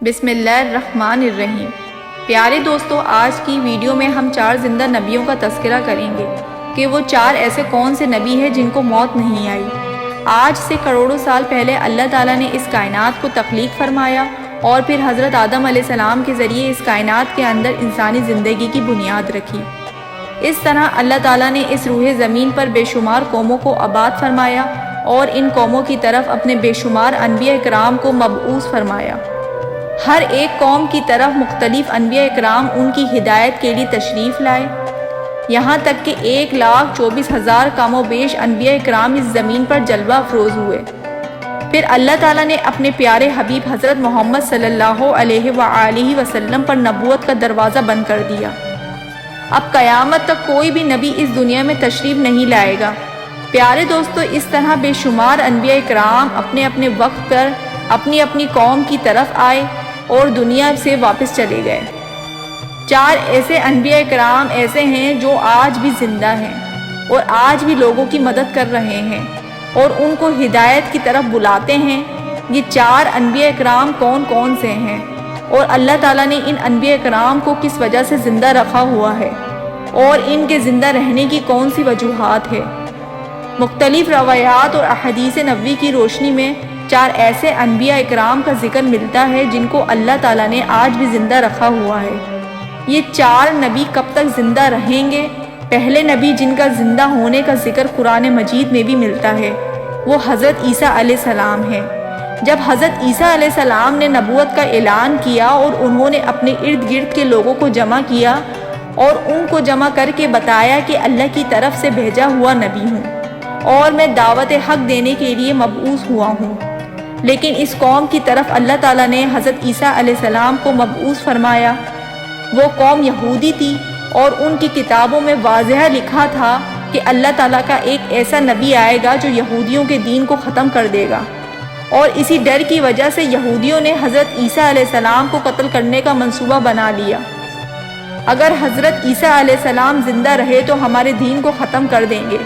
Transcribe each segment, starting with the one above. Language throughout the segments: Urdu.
بسم اللہ الرحمن الرحیم۔ پیارے دوستو، آج کی ویڈیو میں ہم 4 زندہ نبیوں کا تذکرہ کریں گے کہ وہ 4 ایسے کون سے نبی ہیں جن کو موت نہیں آئی۔ آج سے کروڑوں سال پہلے اللہ تعالیٰ نے اس کائنات کو تخلیق فرمایا اور پھر حضرت آدم علیہ السلام کے ذریعے اس کائنات کے اندر انسانی زندگی کی بنیاد رکھی۔ اس طرح اللہ تعالیٰ نے اس روح زمین پر بے شمار قوموں کو آباد فرمایا اور ان قوموں کی طرف اپنے بے شمار انبیاء اکرام کو مبعوث فرمایا۔ ہر ایک قوم کی طرف مختلف انبیاء اکرام ان کی ہدایت کے لیے تشریف لائے، یہاں تک کہ 1,24,000 کم و بیش انبیاء اکرام اس زمین پر جلوہ افروز ہوئے۔ پھر اللہ تعالیٰ نے اپنے پیارے حبیب حضرت محمد صلی اللہ علیہ وآلہ وسلم پر نبوت کا دروازہ بند کر دیا۔ اب قیامت تک کوئی بھی نبی اس دنیا میں تشریف نہیں لائے گا۔ پیارے دوستو، اس طرح بے شمار انبیاء اکرام اپنے اپنے وقت پر اپنی اپنی قوم کی طرف آئے اور دنیا سے واپس چلے گئے۔ 4 ایسے انبیاء اکرام ایسے ہیں جو آج بھی زندہ ہیں اور آج بھی لوگوں کی مدد کر رہے ہیں اور ان کو ہدایت کی طرف بلاتے ہیں۔ یہ 4 انبیاء اکرام کون کون سے ہیں اور اللہ تعالیٰ نے ان انبیاء اکرام کو کس وجہ سے زندہ رکھا ہوا ہے اور ان کے زندہ رہنے کی کون سی وجوہات ہے؟ مختلف روایات اور احادیث نبوی کی روشنی میں 4 ایسے انبیاء اکرام کا ذکر ملتا ہے جن کو اللہ تعالیٰ نے آج بھی زندہ رکھا ہوا ہے۔ یہ 4 نبی کب تک زندہ رہیں گے؟ پہلے نبی جن کا زندہ ہونے کا ذکر قرآن مجید میں بھی ملتا ہے وہ حضرت عیسیٰ علیہ السلام ہیں۔ جب حضرت عیسیٰ علیہ السلام نے نبوت کا اعلان کیا اور انہوں نے اپنے ارد گرد کے لوگوں کو جمع کیا اور ان کو جمع کر کے بتایا کہ اللہ کی طرف سے بھیجا ہوا نبی ہوں اور میں دعوت حق دینے کے لیے مبعوث ہوا ہوں، لیکن اس قوم کی طرف اللہ تعالیٰ نے حضرت عیسیٰ علیہ السلام کو مبعوث فرمایا۔ وہ قوم یہودی تھی اور ان کی کتابوں میں واضح لکھا تھا کہ اللہ تعالیٰ کا ایک ایسا نبی آئے گا جو یہودیوں کے دین کو ختم کر دے گا، اور اسی ڈر کی وجہ سے یہودیوں نے حضرت عیسیٰ علیہ السلام کو قتل کرنے کا منصوبہ بنا لیا۔ اگر حضرت عیسیٰ علیہ السلام زندہ رہے تو ہمارے دین کو ختم کر دیں گے۔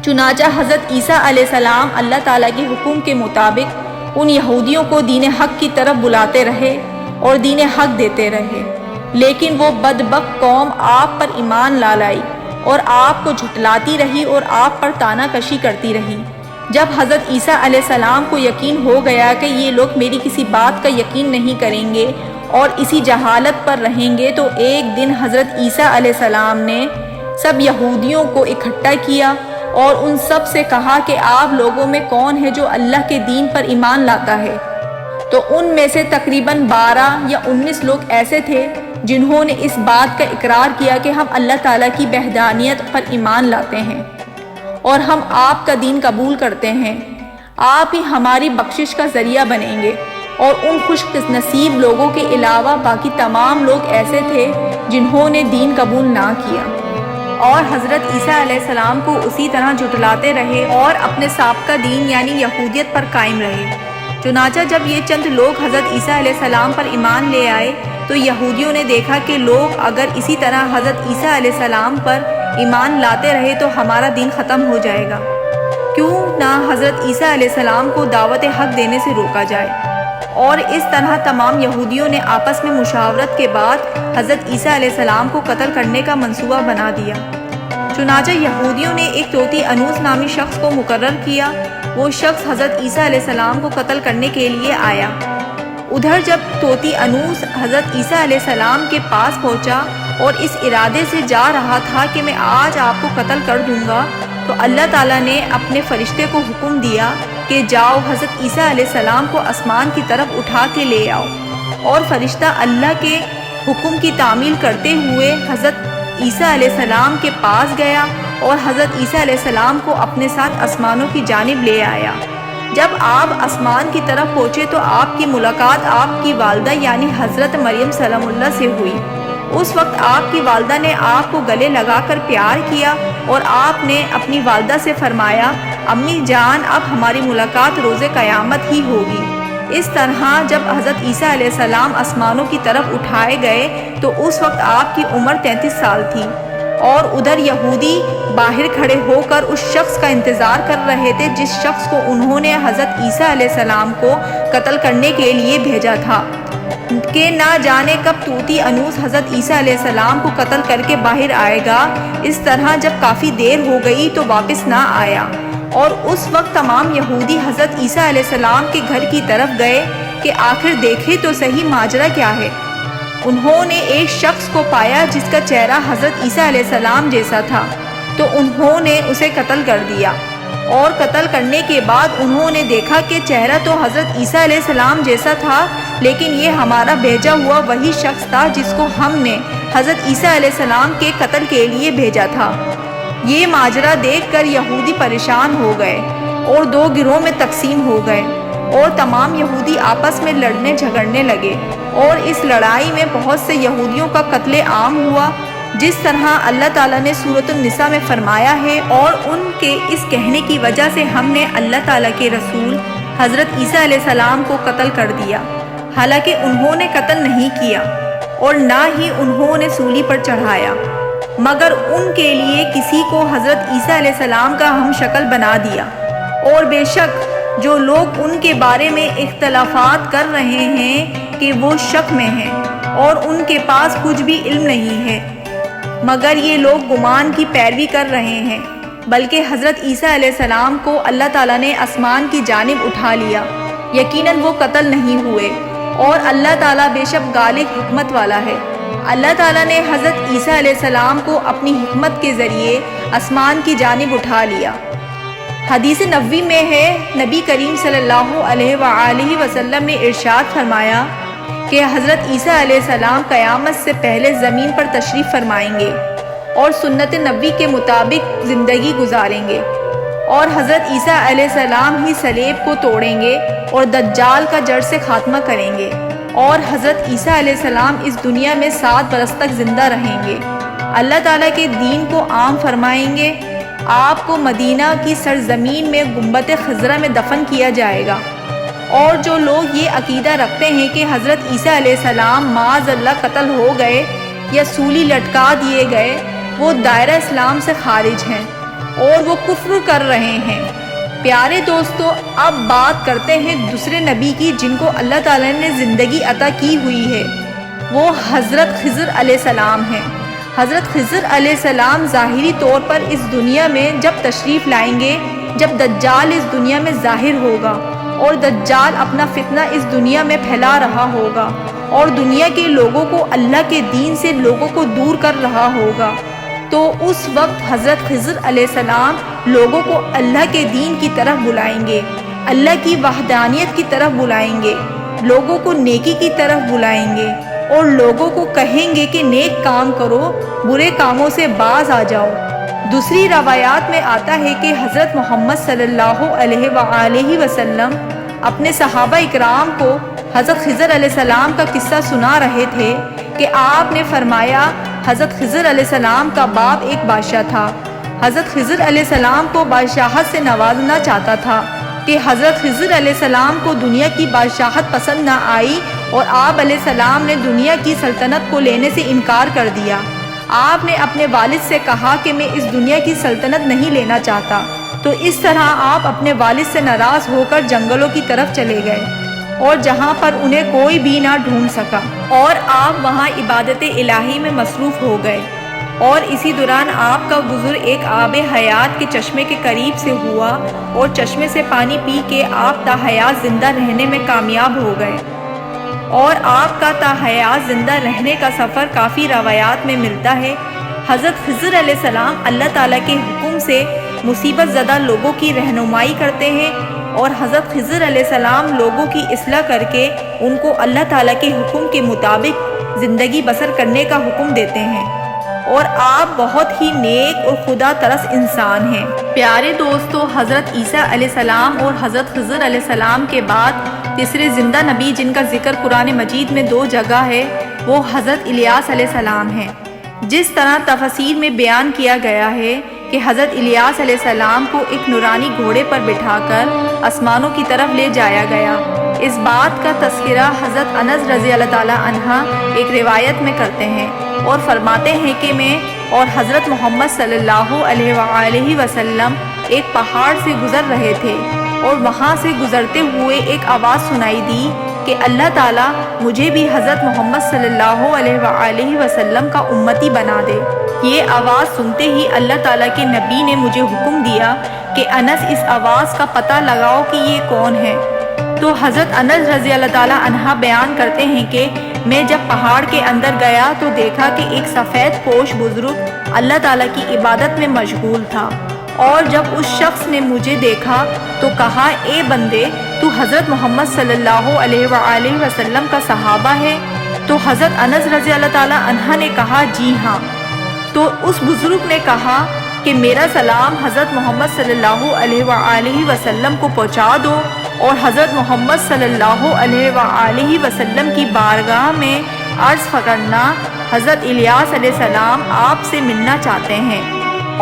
چنانچہ حضرت عیسیٰ علیہ السلام اللہ تعالیٰ کے حکم کے مطابق ان یہودیوں کو دین حق کی طرف بلاتے رہے اور دین حق دیتے رہے، لیکن وہ بدبخت قوم آپ پر ایمان لا لائی اور آپ کو جھٹلاتی رہی اور آپ پر طعنہ کشی کرتی رہی۔ جب حضرت عیسیٰ علیہ السلام کو یقین ہو گیا کہ یہ لوگ میری کسی بات کا یقین نہیں کریں گے اور اسی جہالت پر رہیں گے، تو ایک دن حضرت عیسیٰ علیہ السلام نے سب یہودیوں کو اکٹھا کیا اور ان سب سے کہا کہ آپ لوگوں میں کون ہے جو اللہ کے دین پر ایمان لاتا ہے؟ تو ان میں سے تقریباً 12 یا 19 لوگ ایسے تھے جنہوں نے اس بات کا اقرار کیا کہ ہم اللہ تعالیٰ کی وحدانیت پر ایمان لاتے ہیں اور ہم آپ کا دین قبول کرتے ہیں، آپ ہی ہماری بخشش کا ذریعہ بنیں گے۔ اور ان خوش نصیب لوگوں کے علاوہ باقی تمام لوگ ایسے تھے جنہوں نے دین قبول نہ کیا اور حضرت عیسیٰ علیہ السلام کو اسی طرح جھٹلاتے رہے اور اپنے سابقہ دین یعنی یہودیت پر قائم رہے۔ چنانچہ جب یہ چند لوگ حضرت عیسیٰ علیہ السلام پر ایمان لے آئے تو یہودیوں نے دیکھا کہ لوگ اگر اسی طرح حضرت عیسیٰ علیہ السلام پر ایمان لاتے رہے تو ہمارا دین ختم ہو جائے گا، کیوں نہ حضرت عیسیٰ علیہ السلام کو دعوت حق دینے سے روکا جائے۔ اور اس طرح تمام یہودیوں نے آپس میں مشاورت کے بعد حضرت عیسیٰ علیہ السلام کو قتل کرنے کا منصوبہ بنا دیا۔ چنانچہ یہودیوں نے ایک طوطی انوس نامی شخص کو مقرر کیا۔ وہ شخص حضرت عیسیٰ علیہ السلام کو قتل کرنے کے لیے آیا۔ ادھر جب طوطی انوس حضرت عیسیٰ علیہ السلام کے پاس پہنچا اور اس ارادے سے جا رہا تھا کہ میں آج آپ کو قتل کر دوں گا، تو اللہ تعالیٰ نے اپنے فرشتے کو حکم دیا کہ جاؤ حضرت عیسیٰ علیہ السلام کو آسمان کی طرف اٹھا کے لے آؤ، اور فرشتہ اللہ کے حکم کی تعمیل کرتے ہوئے حضرت عیسیٰ علیہ السلام کے پاس گیا اور حضرت عیسیٰ علیہ السلام کو اپنے ساتھ آسمانوں کی جانب لے آیا۔ جب آپ آسمان کی طرف پہنچے تو آپ کی ملاقات آپ کی والدہ یعنی حضرت مریم سلام اللہ سے ہوئی۔ اس وقت آپ کی والدہ نے آپ کو گلے لگا کر پیار کیا اور آپ نے اپنی والدہ سے فرمایا، امی جان اب ہماری ملاقات روز قیامت ہی ہوگی۔ اس طرح جب حضرت عیسیٰ علیہ السلام آسمانوں کی طرف اٹھائے گئے تو اس وقت آپ کی عمر 33 سال تھی۔ اور ادھر یہودی باہر کھڑے ہو کر اس شخص کا انتظار کر رہے تھے جس شخص کو انہوں نے حضرت عیسیٰ علیہ السلام کو قتل کرنے کے لیے بھیجا تھا کہ نہ جانے کب طوطی انوس حضرت عیسیٰ علیہ السلام کو قتل کر کے باہر آئے گا۔ اس طرح جب کافی دیر ہو گئی تو واپس نہ آیا، اور اس وقت تمام یہودی حضرت عیسیٰ علیہ السلام کے گھر کی طرف گئے کہ آخر دیکھے تو صحیح ماجرا کیا ہے۔ انہوں نے ایک شخص کو پایا جس کا چہرہ حضرت عیسیٰ علیہ السلام جیسا تھا، تو انہوں نے اسے قتل کر دیا، اور قتل کرنے کے بعد انہوں نے دیکھا کہ چہرہ تو حضرت عیسیٰ علیہ السلام جیسا تھا، لیکن یہ ہمارا بھیجا ہوا وہی شخص تھا جس کو ہم نے حضرت عیسیٰ علیہ السلام کے قتل کے لیے بھیجا تھا۔ یہ ماجرا دیکھ کر یہودی پریشان ہو گئے اور دو گروہوں میں تقسیم ہو گئے، اور تمام یہودی آپس میں لڑنے جھگڑنے لگے، اور اس لڑائی میں بہت سے یہودیوں کا قتل عام ہوا، جس طرح اللہ تعالیٰ نے سورۃ النساء میں فرمایا ہے، اور ان کے اس کہنے کی وجہ سے ہم نے اللہ تعالیٰ کے رسول حضرت عیسیٰ علیہ السلام کو قتل کر دیا، حالانکہ انہوں نے قتل نہیں کیا اور نہ ہی انہوں نے سولی پر چڑھایا، مگر ان کے لیے کسی کو حضرت عیسیٰ علیہ السلام کا ہم شکل بنا دیا۔ اور بے شک جو لوگ ان کے بارے میں اختلافات کر رہے ہیں کہ وہ شک میں ہیں اور ان کے پاس کچھ بھی علم نہیں ہے، مگر یہ لوگ گمان کی پیروی کر رہے ہیں، بلکہ حضرت عیسیٰ علیہ السلام کو اللہ تعالیٰ نے آسمان کی جانب اٹھا لیا، یقیناً وہ قتل نہیں ہوئے، اور اللہ تعالیٰ بے شک غالب حکمت والا ہے۔ اللہ تعالیٰ نے حضرت عیسیٰ علیہ السلام کو اپنی حکمت کے ذریعے آسمان کی جانب اٹھا لیا۔ حدیث نبوی میں ہے، نبی کریم صلی اللہ علیہ وآلہ وسلم نے ارشاد فرمایا کہ حضرت عیسیٰ علیہ السلام قیامت سے پہلے زمین پر تشریف فرمائیں گے اور سنت نبوی کے مطابق زندگی گزاریں گے، اور حضرت عیسیٰ علیہ السلام ہی صلیب کو توڑیں گے اور دجال کا جڑ سے خاتمہ کریں گے، اور حضرت عیسیٰ علیہ السلام اس دنیا میں 7 برس تک زندہ رہیں گے، اللہ تعالیٰ کے دین کو عام فرمائیں گے، آپ کو مدینہ کی سرزمین میں گنبد خضرا میں دفن کیا جائے گا۔ اور جو لوگ یہ عقیدہ رکھتے ہیں کہ حضرت عیسیٰ علیہ السلام معاذ اللہ قتل ہو گئے یا سولی لٹکا دیے گئے، وہ دائرہ اسلام سے خارج ہیں اور وہ کفر کر رہے ہیں۔ پیارے دوستو، اب بات کرتے ہیں دوسرے نبی کی جن کو اللہ تعالیٰ نے زندگی عطا کی ہوئی ہے، وہ حضرت خضر علیہ السلام ہیں۔ حضرت خضر علیہ السلام ظاہری طور پر اس دنیا میں جب تشریف لائیں گے جب دجال اس دنیا میں ظاہر ہوگا، اور دجال اپنا فتنہ اس دنیا میں پھیلا رہا ہوگا اور دنیا کے لوگوں کو اللہ کے دین سے لوگوں کو دور کر رہا ہوگا، تو اس وقت حضرت خضر علیہ السلام لوگوں کو اللہ کے دین کی طرف بلائیں گے، اللہ کی وحدانیت کی طرف بلائیں گے، لوگوں کو نیکی کی طرف بلائیں گے، اور لوگوں کو کہیں گے کہ نیک کام کرو، برے کاموں سے باز آ جاؤ۔ دوسری روایات میں آتا ہے کہ حضرت محمد صلی اللہ علیہ وآلہ وسلم اپنے صحابہ اکرام کو حضرت خضر علیہ السلام کا قصہ سنا رہے تھے کہ آپ نے فرمایا، حضرت خضر علیہ السلام کا باپ ایک بادشاہ تھا، حضرت خضر علیہ السلام کو بادشاہت سے نوازنا چاہتا تھا کہ حضرت خضر علیہ السلام کو دنیا کی بادشاہت پسند نہ آئی، اور آپ علیہ السلام نے دنیا کی سلطنت کو لینے سے انکار کر دیا۔ آپ نے اپنے والد سے کہا کہ میں اس دنیا کی سلطنت نہیں لینا چاہتا، تو اس طرح آپ اپنے والد سے ناراض ہو کر جنگلوں کی طرف چلے گئے، اور جہاں پر انہیں کوئی بھی نہ ڈھونڈ سکا، اور آپ وہاں عبادت الہی میں مصروف ہو گئے، اور اسی دوران آپ کا گزر ایک آب حیات کے چشمے کے قریب سے ہوا، اور چشمے سے پانی پی کے آپ تا حیات زندہ رہنے میں کامیاب ہو گئے، اور آپ کا تا حیات زندہ رہنے کا سفر کافی روایات میں ملتا ہے۔ حضرت خضر علیہ السلام اللہ تعالیٰ کے حکم سے مصیبت زدہ لوگوں کی رہنمائی کرتے ہیں، اور حضرت خضر علیہ السلام لوگوں کی اصلاح کر کے ان کو اللہ تعالیٰ کے حکم کے مطابق زندگی بسر کرنے کا حکم دیتے ہیں، اور آپ بہت ہی نیک اور خدا ترس انسان ہیں۔ پیارے دوستو، حضرت عیسیٰ علیہ السلام اور حضرت خضر علیہ السلام کے بعد تیسرے زندہ نبی جن کا ذکر قرآن مجید میں 2 جگہ ہے، وہ حضرت الیاس علیہ السلام ہیں۔ جس طرح تفاسیر میں بیان کیا گیا ہے کہ حضرت الیاس علیہ السلام کو ایک نورانی گھوڑے پر بٹھا کر آسمانوں کی طرف لے جایا گیا، اس بات کا تذکرہ حضرت انس رضی اللہ تعالیٰ عنہ ایک روایت میں کرتے ہیں اور فرماتے ہیں کہ میں اور حضرت محمد صلی اللہ علیہ وآلہ وسلم ایک پہاڑ سے گزر رہے تھے اور وہاں سے گزرتے ہوئے ایک آواز سنائی دی کہ اللہ تعالیٰ مجھے بھی حضرت محمد صلی اللہ علیہ وآلہ وسلم کا امتی بنا دے۔ یہ آواز سنتے ہی اللہ تعالیٰ کے نبی نے مجھے حکم دیا کہ انس اس آواز کا پتہ لگاؤ کہ یہ کون ہے۔ تو حضرت انس رضی اللہ تعالیٰ عنہ بیان کرتے ہیں کہ میں جب پہاڑ کے اندر گیا تو دیکھا کہ ایک سفید پوش بزرگ اللہ تعالیٰ کی عبادت میں مشغول تھا، اور جب اس شخص نے مجھے دیکھا تو کہا اے بندے تو حضرت محمد صلی اللہ علیہ وآلہ وسلم کا صحابہ ہے؟ تو حضرت انس رضی اللہ تعالیٰ عنہ نے کہا جی ہاں۔ تو اس بزرگ نے کہا کہ میرا سلام حضرت محمد صلی اللہ علیہ وآلہ وسلم کو پہنچا دو، اور حضرت محمد صلی اللہ علیہ وآلہ وسلم کی بارگاہ میں عرض کرنا حضرت الیاس علیہ السلام آپ سے ملنا چاہتے ہیں۔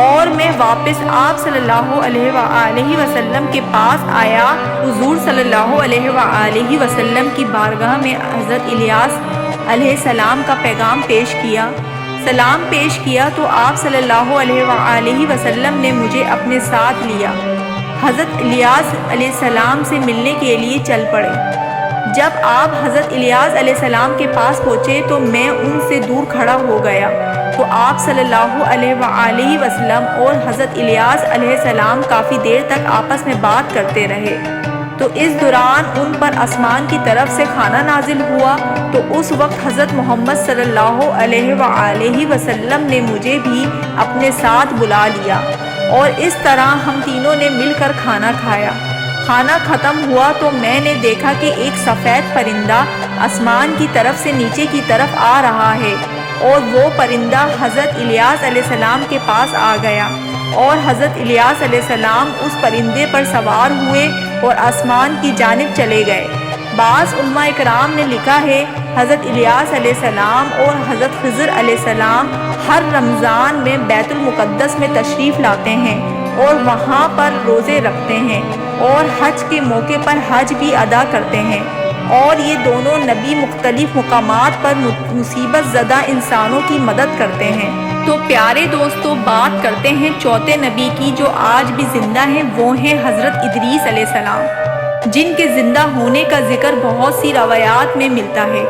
اور میں واپس آپ صلی اللہ علیہ وآلہ وسلم کے پاس آیا، حضور صلی اللہ علیہ وآلہ وسلم کی بارگاہ میں حضرت الیاس علیہ السلام کا پیغام پیش کیا، سلام پیش کیا تو آپ صلی اللہ علیہ وآلہ وسلم نے مجھے اپنے ساتھ لیا۔ حضرت الیاس علیہ السلام سے ملنے کے لیے چل پڑے۔ جب آپ حضرت الیاس علیہ السلام کے پاس پہنچے تو میں ان سے دور کھڑا ہو گیا، تو آپ صلی اللہ علیہ وآلہ وسلم اور حضرت الیاس علیہ السلام کافی دیر تک آپس میں بات کرتے رہے۔ تو اس دوران ان پر آسمان کی طرف سے کھانا نازل ہوا، تو اس وقت حضرت محمد صلی اللہ علیہ وآلہ وسلم نے مجھے بھی اپنے ساتھ بلا لیا، اور اس طرح ہم تینوں نے مل کر کھانا کھایا۔ کھانا ختم ہوا تو میں نے دیکھا کہ ایک سفید پرندہ آسمان کی طرف سے نیچے کی طرف آ رہا ہے، اور وہ پرندہ حضرت الیاس علیہ السلام کے پاس آ گیا، اور حضرت الیاس علیہ السلام اس پرندے پر سوار ہوئے اور آسمان کی جانب چلے گئے۔ بعض علماء اکرام نے لکھا ہے حضرت الیاس علیہ السلام اور حضرت خضر علیہ السلام ہر رمضان میں بیت المقدس میں تشریف لاتے ہیں اور وہاں پر روزے رکھتے ہیں، اور حج کے موقع پر حج بھی ادا کرتے ہیں، اور یہ دونوں نبی مختلف مقامات پر مصیبت زدہ انسانوں کی مدد کرتے ہیں۔ تو پیارے دوستو، بات کرتے ہیں چوتھے نبی کی جو آج بھی زندہ ہیں، وہ ہیں حضرت ادریس علیہ السلام، جن کے زندہ ہونے کا ذکر بہت سی روایات میں ملتا ہے۔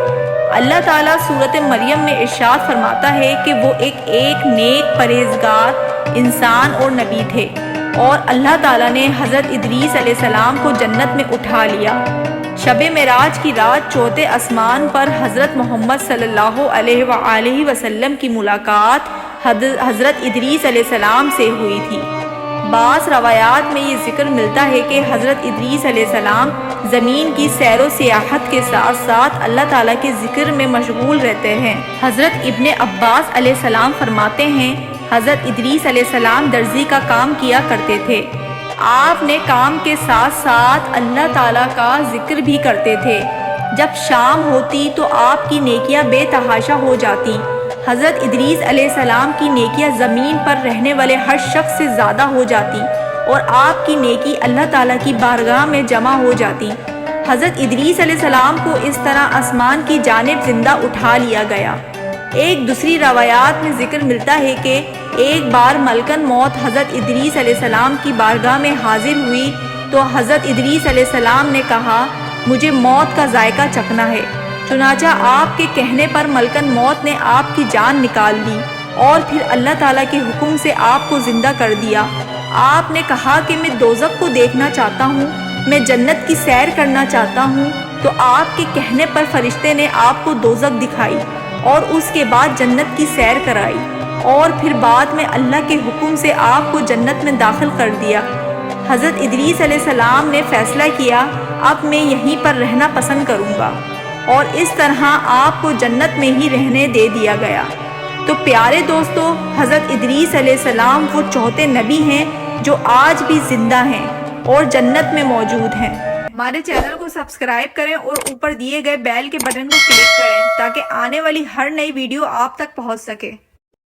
اللہ تعالیٰ سورۃ مریم میں ارشاد فرماتا ہے کہ وہ ایک نیک پرہیزگار انسان اور نبی تھے، اور اللہ تعالیٰ نے حضرت ادریس علیہ السلام کو جنت میں اٹھا لیا۔ شب معراج کی رات چوتھے آسمان پر حضرت محمد صلی اللہ علیہ وآلہ وسلم کی ملاقات حضرت ادریس علیہ السلام سے ہوئی تھی۔ بعض روایات میں یہ ذکر ملتا ہے کہ حضرت ادریس علیہ السلام زمین کی سیر و سیاحت کے ساتھ ساتھ اللہ تعالیٰ کے ذکر میں مشغول رہتے ہیں۔ حضرت ابن عباس علیہ السلام فرماتے ہیں حضرت ادریس علیہ السلام درزی کا کام کیا کرتے تھے، آپ نے کام کے ساتھ ساتھ اللہ تعالیٰ کا ذکر بھی کرتے تھے۔ جب شام ہوتی تو آپ کی نیکیاں بے تحاشا ہو جاتی۔ حضرت ادریس علیہ السلام کی نیکیاں زمین پر رہنے والے ہر شخص سے زیادہ ہو جاتی، اور آپ کی نیکی اللہ تعالیٰ کی بارگاہ میں جمع ہو جاتی۔ حضرت ادریس علیہ السلام کو اس طرح آسمان کی جانب زندہ اٹھا لیا گیا۔ ایک دوسری روایات میں ذکر ملتا ہے کہ ایک بار ملکن موت حضرت ادریس علیہ السلام کی بارگاہ میں حاضر ہوئی، تو حضرت ادریس علیہ السلام نے کہا مجھے موت کا ذائقہ چکھنا ہے۔ چنانچہ آپ کے کہنے پر ملکن موت نے آپ کی جان نکال لی، اور پھر اللہ تعالیٰ کے حکم سے آپ کو زندہ کر دیا۔ آپ نے کہا کہ میں دوزخ کو دیکھنا چاہتا ہوں، میں جنت کی سیر کرنا چاہتا ہوں، تو آپ کے کہنے پر فرشتے نے آپ کو دوزخ دکھائی، اور اس کے بعد جنت کی سیر کرائی، اور پھر بعد میں اللہ کے حکم سے آپ کو جنت میں داخل کر دیا۔ حضرت ادریس علیہ السلام نے فیصلہ کیا اب میں یہیں پر رہنا پسند کروں گا، اور اس طرح آپ کو جنت میں ہی رہنے دے دیا گیا۔ تو پیارے دوستو، حضرت ادریس علیہ السلام وہ چوتھے نبی ہیں جو آج بھی زندہ ہیں اور جنت میں موجود ہیں۔ ہمارے چینل کو سبسکرائب کریں اور اوپر دیے گئے بیل کے بٹن کو کلک کریں تاکہ آنے والی ہر نئی ویڈیو آپ تک پہنچ سکے۔